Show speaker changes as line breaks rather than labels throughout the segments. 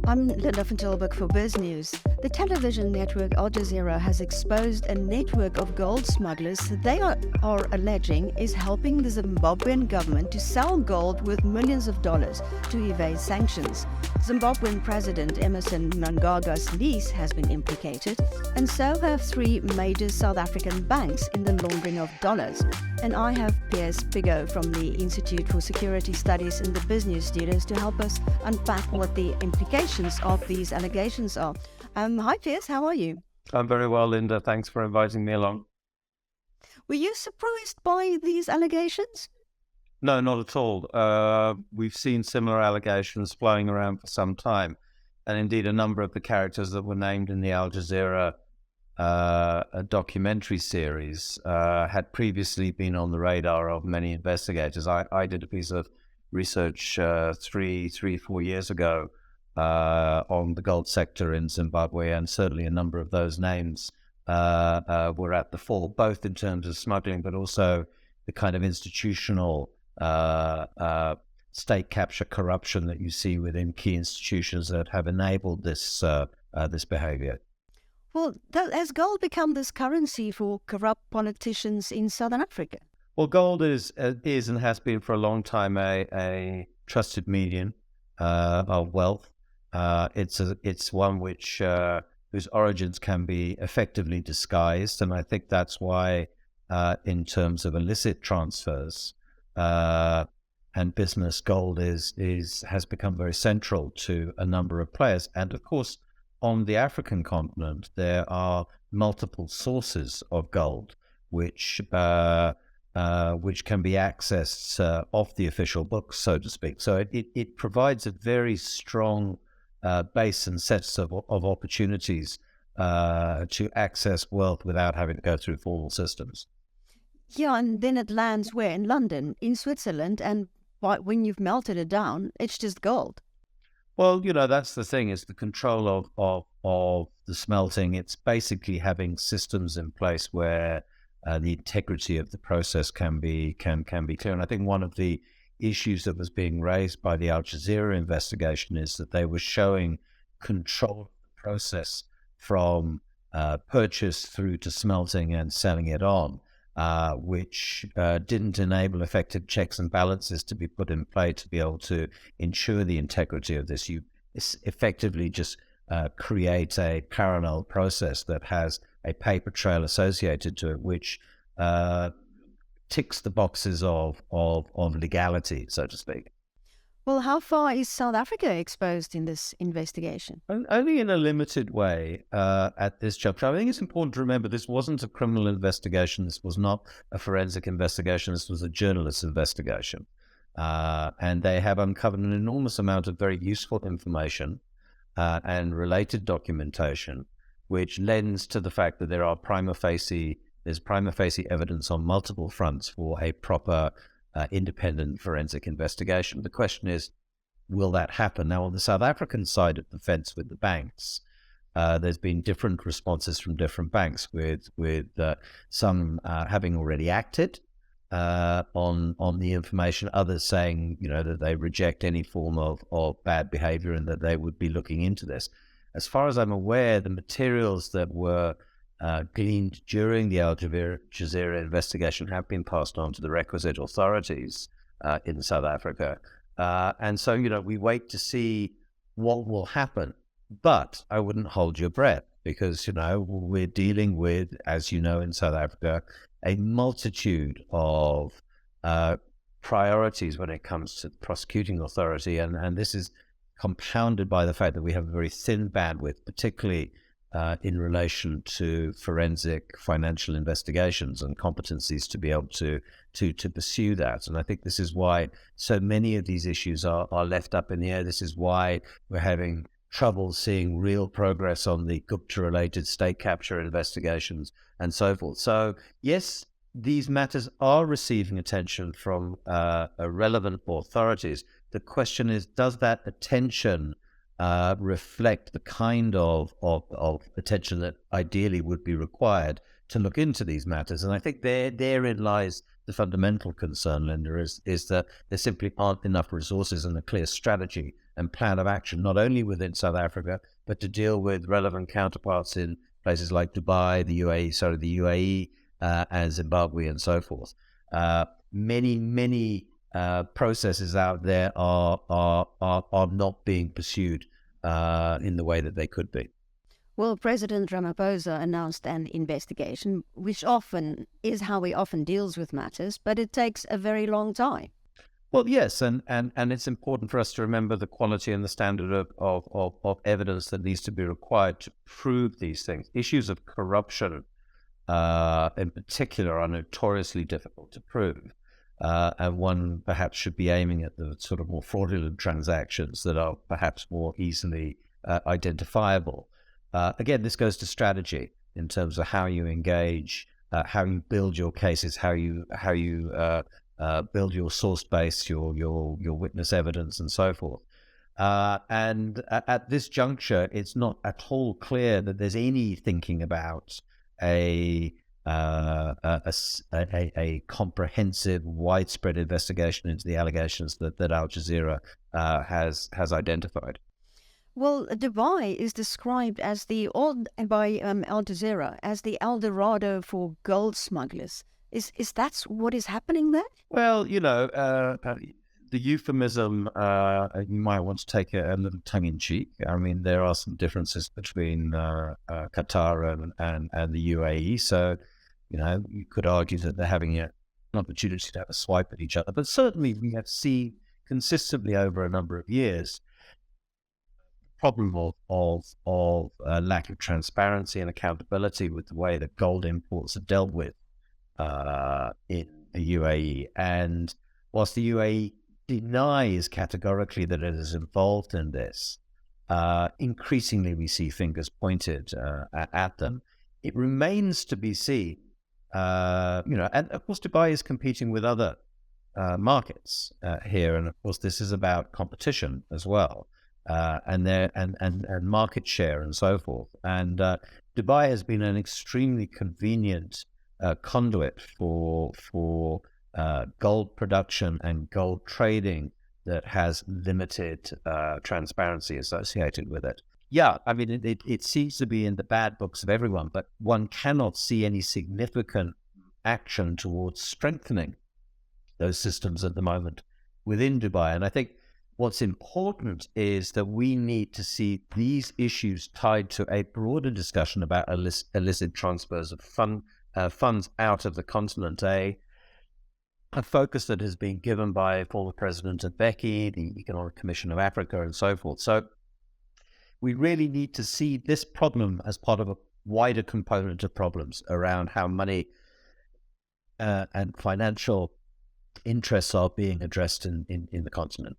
I'm Linda van Tilburg for Biz News. The television network Al Jazeera has exposed a network of gold smugglers that they are alleging is helping the Zimbabwean government to sell gold worth millions of dollars to evade sanctions. Zimbabwean President Emmerson Mnangagwa's niece has been implicated, and so have three major South African banks in the laundering of dollars. And I have Piers Pigou from the Institute for Security Studies in the Business Studios to help us unpack what the implications of these allegations are. Hi Piers, how are you?
I'm very well, Linda. Thanks for inviting me along.
Were you surprised by these allegations?
No, not at all. We've seen similar allegations flowing around for some time. And indeed, a number of the characters that were named in the Al Jazeera documentary series had previously been on the radar of many investigators. I did a piece of research 4 years ago on the gold sector in Zimbabwe, and certainly a number of those names were at the fore, both in terms of smuggling, but also the kind of institutional state capture corruption that you see within key institutions that have enabled this behavior.
Well, has gold become this currency for corrupt politicians in Southern Africa?
Well, gold is and has been for a long time a trusted medium of wealth. It's one which whose origins can be effectively disguised, and I think that's why, in terms of illicit transfers and business, gold has become very central to a number of players. And of course, on the African continent, there are multiple sources of gold which can be accessed off the official books, so to speak. So it provides a very strong base and sets of opportunities to access wealth without having to go through formal systems.
Yeah, and then it lands where? In London, in Switzerland, and when you've melted it down, it's just gold.
Well, that's the thing, is the control of the smelting. It's basically having systems in place where the integrity of the process can be clear. And I think one of the issues that was being raised by the Al Jazeera investigation is that they were showing control of the process from purchase through to smelting and selling it on, which didn't enable effective checks and balances to be put in play to be able to ensure the integrity of this. You effectively just create a parallel process that has a paper trail associated to it, which ticks the boxes of legality, so to speak.
Well, how far is South Africa exposed in this investigation?
Only in a limited way at this juncture. I think it's important to remember this wasn't a criminal investigation. This was not a forensic investigation. This was a journalist investigation. And they have uncovered an enormous amount of very useful information and related documentation, which lends to the fact that there's prima facie evidence on multiple fronts for a proper independent forensic investigation. The question is, will that happen? Now, on the South African side of the fence with the banks, there's been different responses from different banks, with some having already acted on the information, others saying that they reject any form of bad behavior and that they would be looking into this. As far as I'm aware, the materials that were gleaned during the Al Jazeera investigation have been passed on to the requisite authorities in South Africa. And so, we wait to see what will happen. But I wouldn't hold your breath because, we're dealing with, as you know, in South Africa, a multitude of priorities when it comes to the prosecuting authority. And this is compounded by the fact that we have a very thin bandwidth, particularly in relation to forensic financial investigations and competencies to be able to pursue that. And I think this is why so many of these issues are left up in the air. This is why we're having trouble seeing real progress on the Gupta-related state capture investigations and so forth. So yes, these matters are receiving attention from relevant authorities. The question is, does that attention reflect the kind of attention that ideally would be required to look into these matters? And I think therein lies the fundamental concern, Linda, is that there simply aren't enough resources and a clear strategy and plan of action, not only within South Africa, but to deal with relevant counterparts in places like Dubai, the UAE, and Zimbabwe, and so forth. Many processes out there are not being pursued in the way that they could be.
Well, President Ramaphosa announced an investigation, which often is how he often deals with matters, but it takes a very long time.
Well, yes, and it's important for us to remember the quality and the standard of evidence that needs to be required to prove these things. Issues of corruption, in particular, are notoriously difficult to prove. And one perhaps should be aiming at the sort of more fraudulent transactions that are perhaps more easily identifiable. Again, this goes to strategy in terms of how you engage, how you build your cases, how you build your source base, your witness evidence, and so forth. And at this juncture, it's not at all clear that there's any thinking about a comprehensive, widespread investigation into the allegations that Al Jazeera has identified.
Well, Dubai is described as by Al Jazeera as the El Dorado for gold smugglers. Is that what is happening there?
Well, the euphemism, you might want to take a little tongue in cheek. I mean, there are some differences between Qatar and the UAE. So, you could argue that they're having an opportunity to have a swipe at each other. But certainly we have seen consistently over a number of years problem of lack of transparency and accountability with the way that gold imports are dealt with in the UAE. And whilst the UAE denies categorically that it is involved in this, increasingly we see fingers pointed at them. It remains to be seen, and of course Dubai is competing with other markets here, and of course this is about competition as well. And market share and so forth. And Dubai has been an extremely convenient conduit for gold production and gold trading that has limited transparency associated with it. Yeah, I mean, it seems to be in the bad books of everyone, but one cannot see any significant action towards strengthening those systems at the moment within Dubai. And I think what's important is that we need to see these issues tied to a broader discussion about illicit transfers of funds out of the continent, a focus that has been given by former President Mbeki, the Economic Commission of Africa, and so forth. So we really need to see this problem as part of a wider component of problems around how money and financial interests are being addressed in the continent.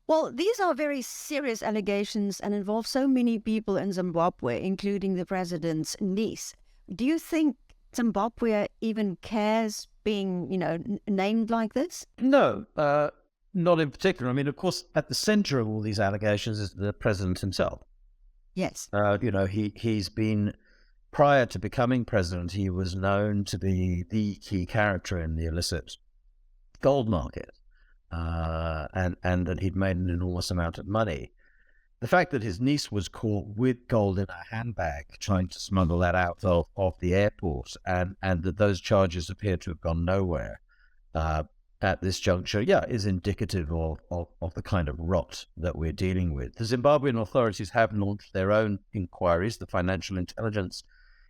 Well, these are very serious allegations and involve so many people in Zimbabwe, including the president's niece. Do you think Zimbabwe even cares being, named like this?
No, not in particular. I mean, of course, at the center of all these allegations is the president himself.
Yes.
He's been, prior to becoming president, he was known to be the key character in the illicit gold market. And that he'd made an enormous amount of money. The fact that his niece was caught with gold in her handbag trying to smuggle that out of the airport, and that those charges appear to have gone nowhere at this juncture, is indicative of the kind of rot that we're dealing with. The Zimbabwean authorities have launched their own inquiries. The Financial Intelligence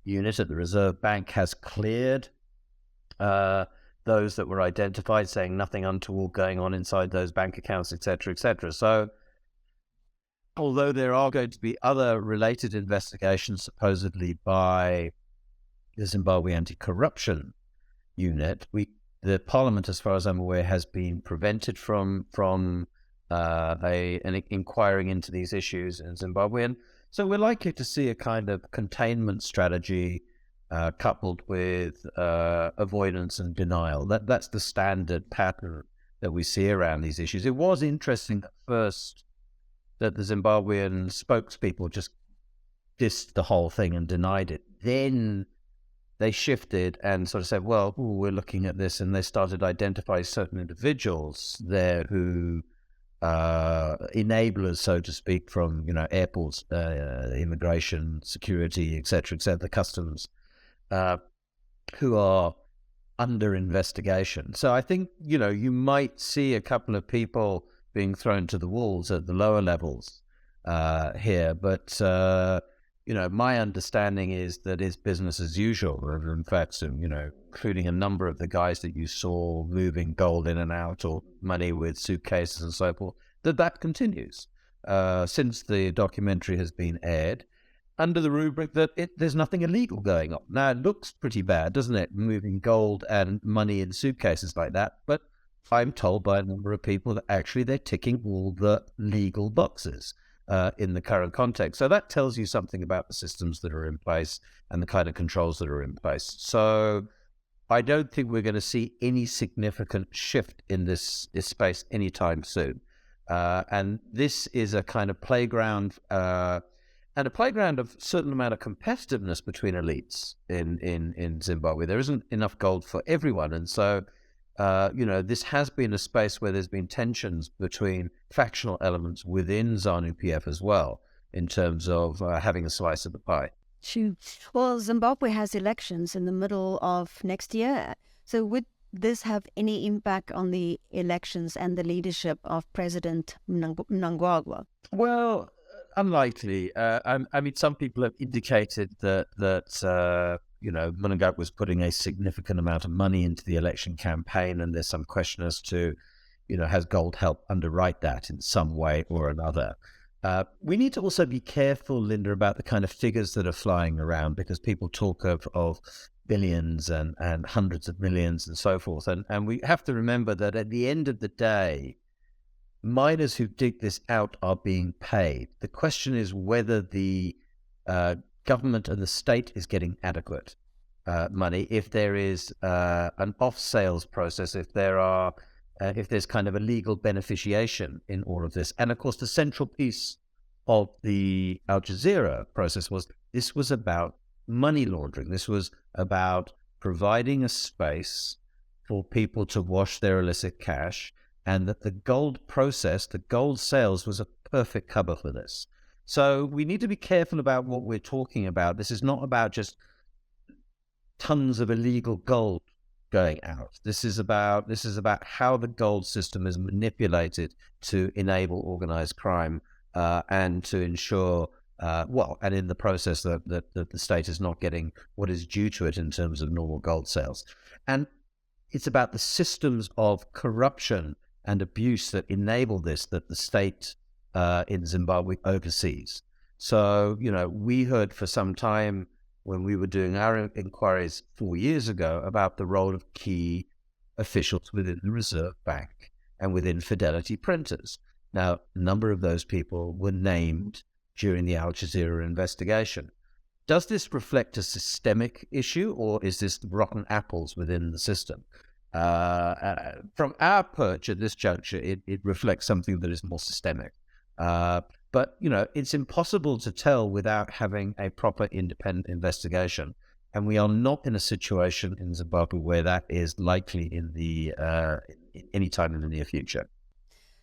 Unit at the Reserve Bank has cleared those that were identified, saying nothing untoward going on inside those bank accounts, etc., etc. So, although there are going to be other related investigations, supposedly by the Zimbabwe Anti-Corruption Unit, the Parliament, as far as I'm aware, has been prevented from an inquiring into these issues in Zimbabwe. And so we're likely to see a kind of containment strategy coupled with avoidance and denial. That's the standard pattern that we see around these issues. It was interesting at first that the Zimbabwean spokespeople just dissed the whole thing and denied it. Then they shifted and sort of said, well, we're looking at this, and they started identifying certain individuals there who enablers, so to speak, from airports, immigration, security, etc., the customs, who are under investigation. So I think you might see a couple of people being thrown to the wolves at the lower levels here, but my understanding is that it's business as usual. In fact, including a number of the guys that you saw moving gold in and out, or money with suitcases and so forth, that continues since the documentary has been aired, under the rubric that there's nothing illegal going on. Now, it looks pretty bad, doesn't it, moving gold and money in suitcases like that, but I'm told by a number of people that actually they're ticking all the legal boxes in the current context. So that tells you something about the systems that are in place and the kind of controls that are in place. So I don't think we're going to see any significant shift in this space anytime soon. And this is a kind of playground, and a playground of a certain amount of competitiveness between elites in Zimbabwe. There isn't enough gold for everyone. And so this has been a space where there's been tensions between factional elements within ZANU-PF as well, in terms of having a slice of the pie.
Sure. Well, Zimbabwe has elections in the middle of next year. So would this have any impact on the elections and the leadership of President Mnangagwa?
Well, unlikely. I mean, some people have indicated that Mnangagwa was putting a significant amount of money into the election campaign, and there's some question as to, has gold helped underwrite that in some way or another? We need to also be careful, Linda, about the kind of figures that are flying around, because people talk of billions and hundreds of millions and so forth. And we have to remember that at the end of the day, miners who dig this out are being paid. The question is whether the government and the state is getting adequate money, if there is an off-sales process, if there's kind of a legal beneficiation in all of this. And of course, the central piece of the Al Jazeera process was this was about money laundering. This was about providing a space for people to wash their illicit cash, and that the gold process, the gold sales, was a perfect cover for this. So we need to be careful about what we're talking about. This is not about just tons of illegal gold going out. This is about how the gold system is manipulated to enable organized crime and to ensure, and in the process that the state is not getting what is due to it in terms of normal gold sales. And it's about the systems of corruption and abuse that enable this, that the state in Zimbabwe oversees. So, we heard for some time when we were doing our inquiries 4 years ago about the role of key officials within the Reserve Bank and within Fidelity Printers. Now, a number of those people were named during the Al Jazeera investigation. Does this reflect a systemic issue, or is this rotten apples within the system? From our perch at this juncture, it reflects something that is more systemic. But, it's impossible to tell without having a proper independent investigation. And we are not in a situation in Zimbabwe where that is likely in any time in the near future.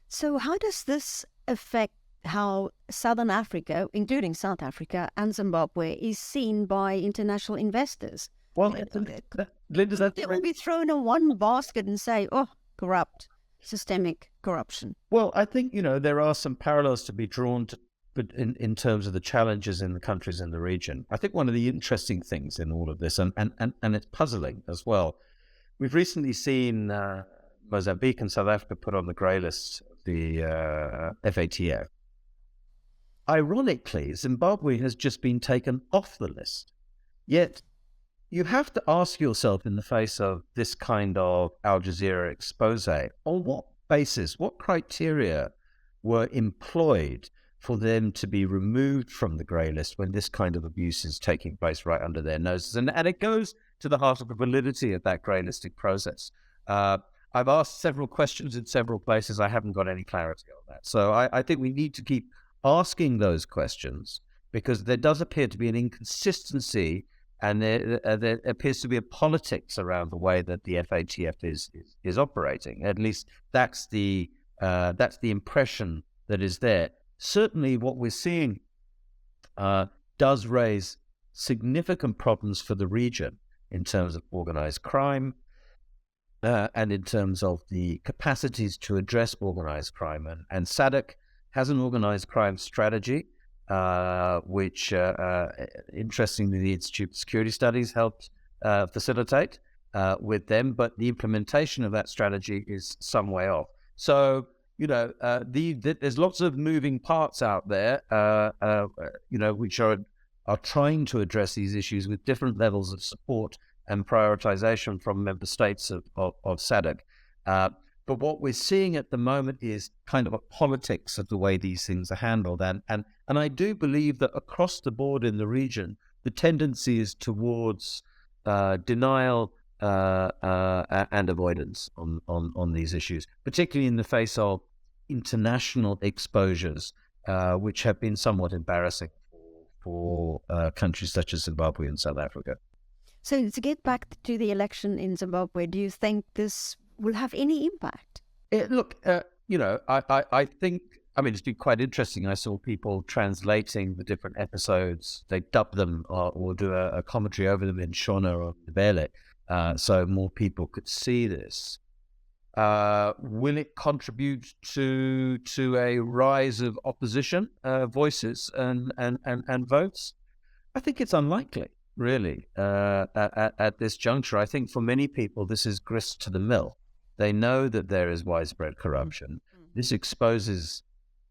So how does this affect how Southern Africa, including South Africa and Zimbabwe, is seen by international investors?
Well, Linda,
they will be thrown in one basket and say, oh, corrupt. Systemic corruption.
Well, I think, there are some parallels to be drawn to, but in terms of the challenges in the countries in the region. I think one of the interesting things in all of this, and it's puzzling as well, we've recently seen Mozambique and South Africa put on the grey list of the FATF. Ironically, Zimbabwe has just been taken off the list. Yet, you have to ask yourself, in the face of this kind of Al Jazeera expose, on what basis, what criteria were employed for them to be removed from the grey list when this kind of abuse is taking place right under their noses? And it goes to the heart of the validity of that grey listing process. I've asked several questions in several places. I haven't got any clarity on that. So I think we need to keep asking those questions, because there does appear to be an inconsistency, and there appears to be a politics around the way that the FATF is operating. At least that's the That's the impression that is there. Certainly what we're seeing does raise significant problems for the region in terms of organized crime and in terms of the capacities to address organized crime. And SADC has an organized crime strategy, which interestingly the Institute of Security Studies helped facilitate with them, but the implementation of that strategy is some way off. So, there's lots of moving parts out there, which are trying to address these issues with different levels of support and prioritization from member states of SADC. But what we're seeing at the moment is kind of a politics of the way these things are handled. And I do believe that across the board in the region, the tendency is towards denial and avoidance on these issues, particularly in the face of international exposures, which have been somewhat embarrassing for countries such as Zimbabwe and South Africa.
So to get back to the election in Zimbabwe, do you think this will have any impact?
I think, it's been quite interesting. I saw people translating the different episodes. They dub them or do a commentary over them in Shona or Ndebele, so more people could see this. Will it contribute to a rise of opposition voices and votes? I think it's unlikely, really, at this juncture. I think for many people, this is grist to the mill. They know that there is widespread corruption. This exposes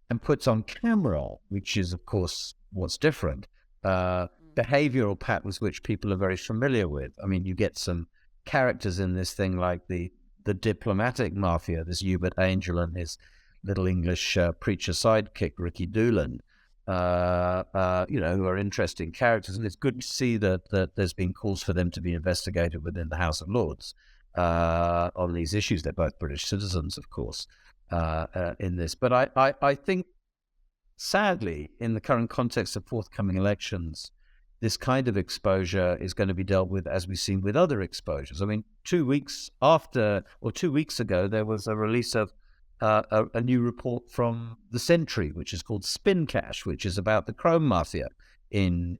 and puts on camera, which is, of course, what's different, behavioral patterns which people are very familiar with. I mean, you get some characters in this thing like the diplomatic mafia, this Hubert Angel and his little English preacher sidekick, Ricky Doolan, who are interesting characters. And it's good to see that there's been calls for them to be investigated within the House of Lords on these issues. They're both British citizens, of course, in this. But I think, sadly, in the current context of forthcoming elections, this kind of exposure is going to be dealt with as we've seen with other exposures. I mean, 2 weeks ago, there was a release of a new report from the Century, which is called Spin Cash, which is about the chrome mafia in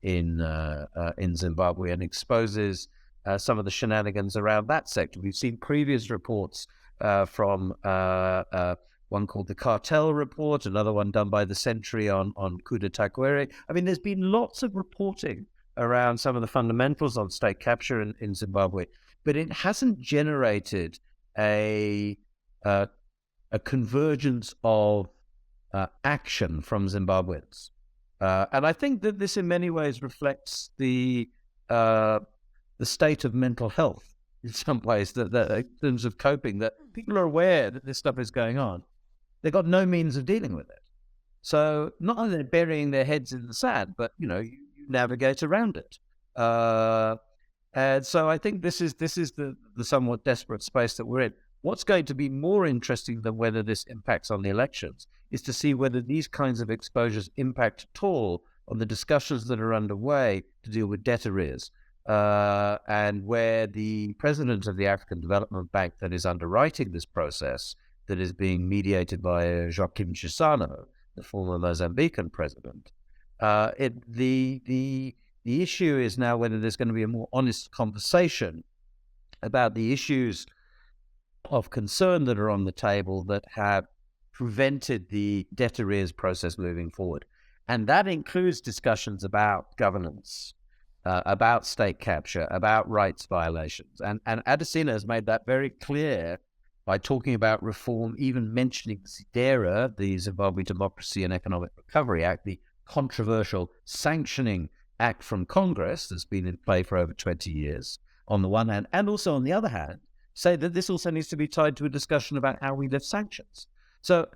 Zimbabwe and exposes some of the shenanigans around that sector. We've seen previous reports from one called the Cartel Report, another one done by the Century on coup d'etat Kwere. I mean, there's been lots of reporting around some of the fundamentals on state capture in Zimbabwe, but it hasn't generated a convergence of action from Zimbabweans. And I think that this in many ways reflects the state of mental health in some ways, that in terms of coping, that people are aware that this stuff is going on. They've got no means of dealing with it. So not only are they burying their heads in the sand, but, you navigate around it. And so I think this is the somewhat desperate space that we're in. What's going to be more interesting than whether this impacts on the elections is to see whether these kinds of exposures impact at all on the discussions that are underway to deal with debt arrears, and where the president of the African Development Bank that is underwriting this process, that is being mediated by Joaquim Chissano, the former Mozambican president. The issue is now whether there's going to be a more honest conversation about the issues of concern that are on the table that have prevented the debt arrears process moving forward. And that includes discussions about governance, about state capture, about rights violations. And Adesina has made that very clear by talking about reform, even mentioning ZIDERA, the Zimbabwe Democracy and Economic Recovery Act, the controversial sanctioning act from Congress that's been in play for over 20 years, on the one hand, and also on the other hand, say that this also needs to be tied to a discussion about how we lift sanctions. So,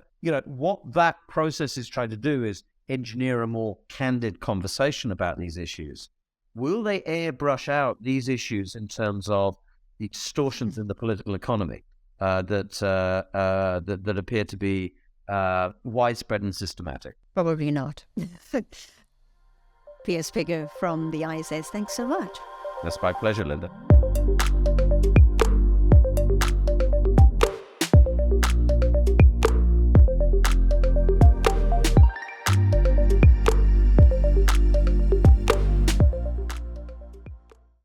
what that process is trying to do is engineer a more candid conversation about these issues. Will they airbrush out these issues in terms of the distortions in the political economy that appear to be widespread and systematic?
Probably not. Piers Pigou from the ISS, thanks so much.
That's my pleasure, Linda.